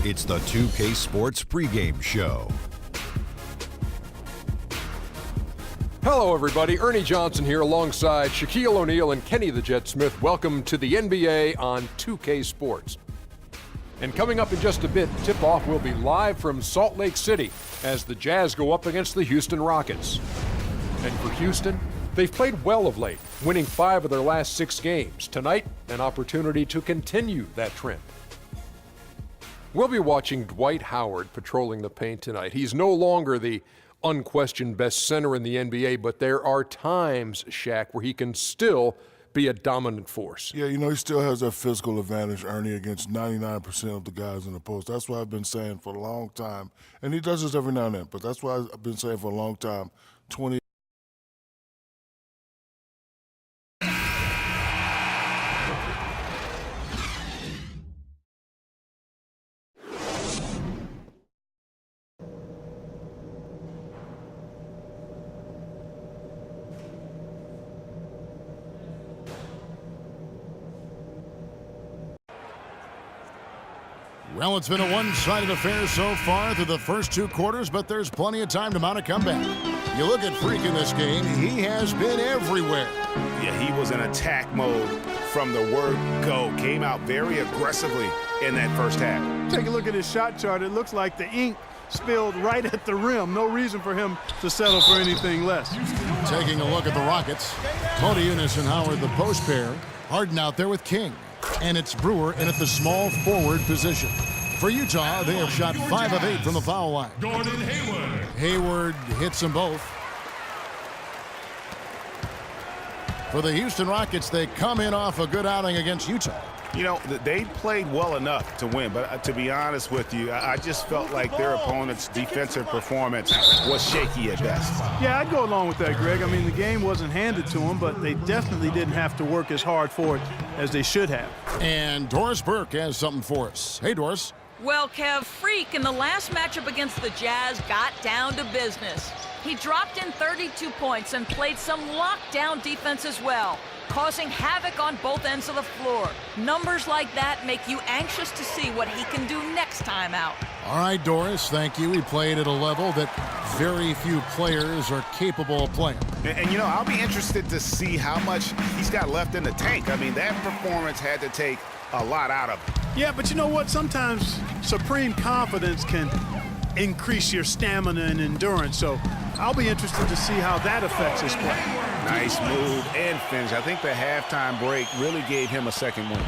It's the 2K Sports pregame show. Hello, everybody. Ernie Johnson here alongside Shaquille O'Neal and Kenny the Jet Smith. Welcome to the NBA on 2K Sports. And coming up in just a bit, tip-off will be live from Salt Lake City as the Jazz go up against the Houston Rockets. And for Houston, they've played well of late, winning 5 of their last 6 games. Tonight, an opportunity to continue that trend. We'll be watching Dwight Howard patrolling the paint tonight. He's no longer the unquestioned best center in the NBA, but there are times, Shaq, where he can still be a dominant force. Yeah, you know, he still has that physical advantage, Ernie, against 99% of the guys in the post. That's what I've been saying for a long time. And he does this every now and then, but that's why I've been saying for a long time, 20. Well, it's been a one-sided affair so far through the first 2 quarters, but there's plenty of time to mount a comeback. You look at Freak in this game, he has been everywhere. Yeah, he was in attack mode from the word go. Came out very aggressively in that first half. Take a look at his shot chart. It looks like the ink spilled right at the rim. No reason for him to settle for anything less. Taking a look at the Rockets, Motiejunas and Howard, the post pair. Harden out there with King. And it's Brewer in at the small forward position. For Utah, they have shot 5 of 8 from the foul line. Gordon Hayward. Hayward hits them both. For the Houston Rockets, they come in off a good outing against Utah. You know, they played well enough to win, but to be honest with you, I just felt like their opponent's defensive performance was shaky at best. Yeah, I'd go along with that, Greg. I mean, the game wasn't handed to them, but they definitely didn't have to work as hard for it as they should have. And Doris Burke has something for us. Hey, Doris. Well, Kev, Freak in the last matchup against the Jazz got down to business. He dropped in 32 points and played some lockdown defense as well, causing havoc on both ends of the floor. Numbers like that make you anxious to see what he can do next time out. All right, Doris, thank you. He played at a level that very few players are capable of playing. And you know, I'll be interested to see how much he's got left in the tank. I mean, that performance had to take a lot out of him. Yeah, but you know what? Sometimes supreme confidence can increase your stamina and endurance. So I'll be interested to see how that affects his play. Nice move and finish. I think the halftime break really gave him a second win.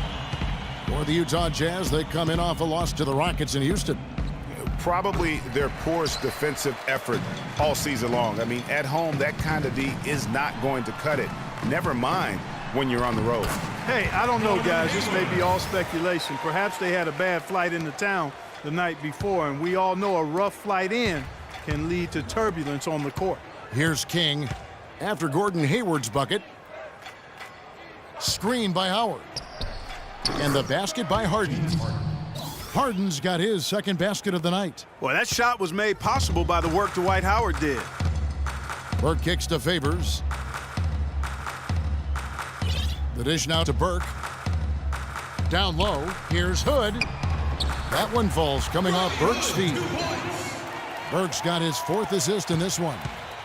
For the Utah Jazz, they come in off a loss to the Rockets in Houston. Probably their poorest defensive effort all season long. I mean, at home, that kind of D is not going to cut it. Never mind when you're on the road. Hey, I don't know, guys. This may be all speculation. Perhaps they had a bad flight into town the night before, and we all know a rough flight in can lead to turbulence on the court. Here's King after Gordon Hayward's bucket. Screen by Howard. And the basket by Harden. Harden's got his second basket of the night. Well, that shot was made possible by the work Dwight Howard did. Burke kicks to Favors. The dish now to Burke. Down low, here's Hood. That one falls coming off Burke's feet. Burke's got his 4th assist in this one.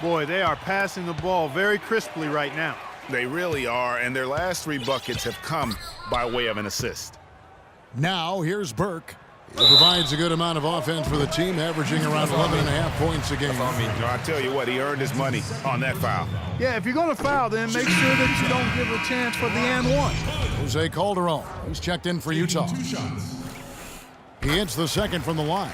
Boy, they are passing the ball very crisply right now. They really are, and their last 3 buckets have come by way of an assist. Now here's Burke. He provides a good amount of offense for the team, averaging around 11.5 points a game. I tell you what, he earned his money on that foul. Yeah, if you're going to foul, then make sure that you don't give a chance for the and one. Jose Calderon, he's checked in for Utah. He hits the second from the line.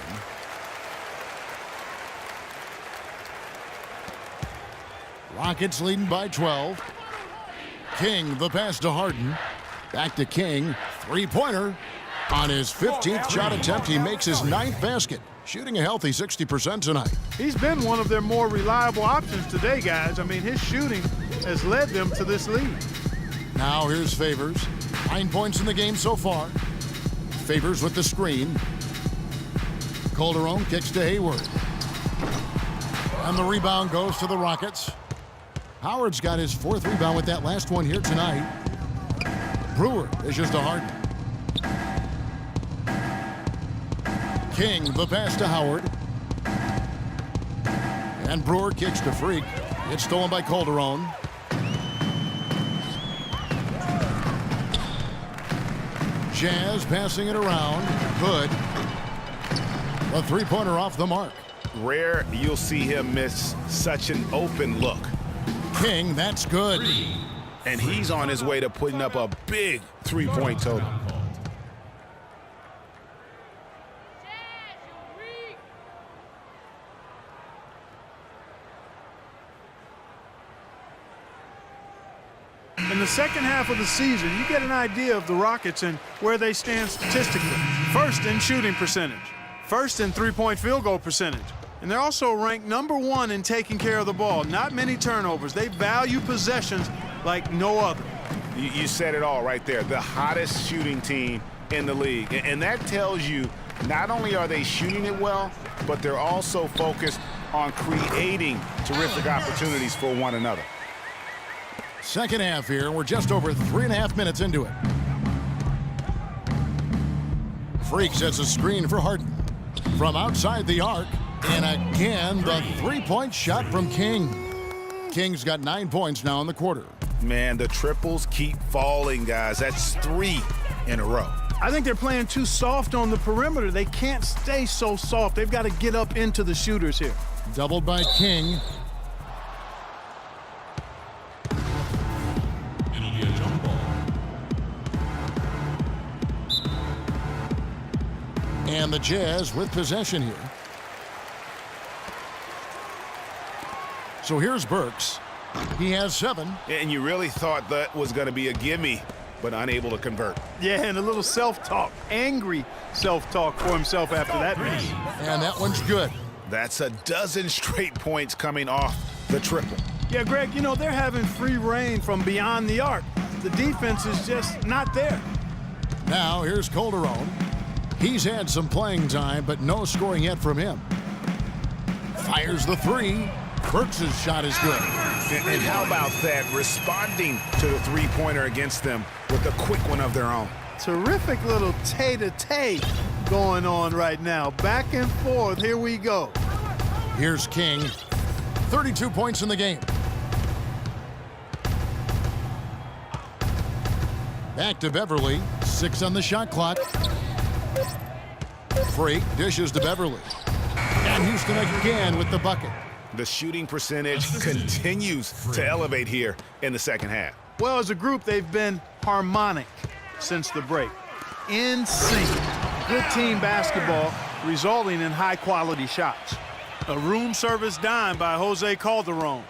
Rockets leading by 12. King, the pass to Harden. Back to King. 3-pointer. On his 15th shot attempt, he makes his 9th basket, shooting a healthy 60% tonight. He's been one of their more reliable options today, guys. I mean, his shooting has led them to this lead. Now here's Favors. 9 points in the game so far. Favors with the screen. Calderon kicks to Hayward. And the rebound goes to the Rockets. Howard's got his 4th rebound with that last one here tonight. Brewer is just a Harden. King, the pass to Howard. And Brewer kicks to Freak. It's stolen by Calderon. Jazz passing it around. Good. A three-pointer off the mark. Rare you'll see him miss such an open look. King, that's good. And he's on his way to putting up a big three-point total. In the second half of the season, you get an idea of the Rockets and where they stand statistically. First in shooting percentage, first in three-point field goal percentage, and they're also ranked #1 in taking care of the ball. Not many turnovers. They value possessions like no other. You said it all right there. The hottest shooting team in the league. And that tells you not only are they shooting it well, but they're also focused on creating terrific opportunities for one another. Second half here. We're just over 3.5 minutes into it. Freak sets a screen for Harden. From outside the arc. And again, the three-point shot from King. King's got 9 points now in the quarter. Man, the triples keep falling, guys. That's 3 in a row. I think they're playing too soft on the perimeter. They can't stay so soft. They've got to get up into the shooters here. Doubled by King. It'll be a jump ball. And the Jazz with possession here. So here's Burks. He has 7. And you really thought that was going to be a gimme, but unable to convert. Yeah, and a little self-talk, angry self-talk for himself after that miss. And that one's good. That's a dozen straight points coming off the triple. Yeah, Greg, you know, they're having free reign from beyond the arc. The defense is just not there. Now here's Calderon. He's had some playing time, but no scoring yet from him. Fires the 3. Burks' shot is good. And how about that, responding to the three-pointer against them with a quick one of their own. Terrific little tay-to-tay going on right now. Back and forth, here we go. Here's King. 32 points in the game. Back to Beverly. 6 on the shot clock. Freak dishes to Beverly. And Houston again with the bucket. The shooting percentage continues to elevate here in the second half. Well, as a group, they've been harmonic since the break. In sync. Good team basketball resulting in high-quality shots. A room service dime by Jose Calderon.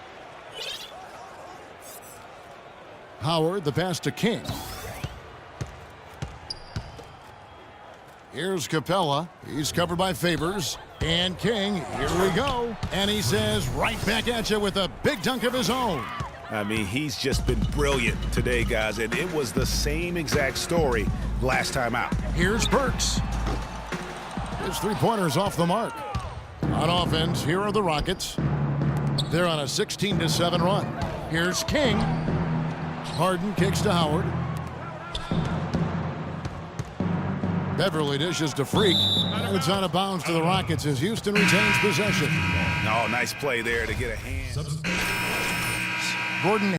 Howard, the pass to King. Here's Capella. He's covered by Favors. And King, here we go. And he says, right back at you with a big dunk of his own. I mean, he's just been brilliant today, guys, and it was the same exact story last time out. Here's Burks. His three-pointer's off the mark. On offense, here are the Rockets. They're on a 16-7 run. Here's King. Harden kicks to Howard. Beverly dishes to Freak. And it's out of bounds to the Rockets as Houston retains possession. Oh, nice play there to get a hand. Gordon.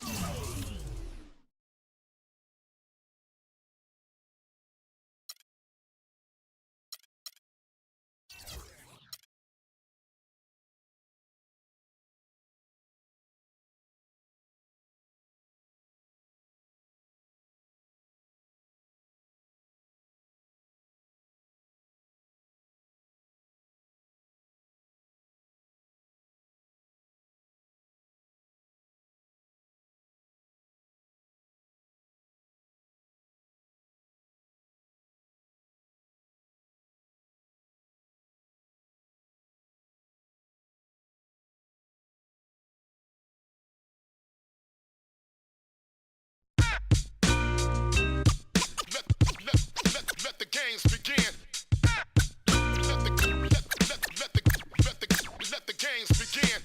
Let the games begin. Let the games begin.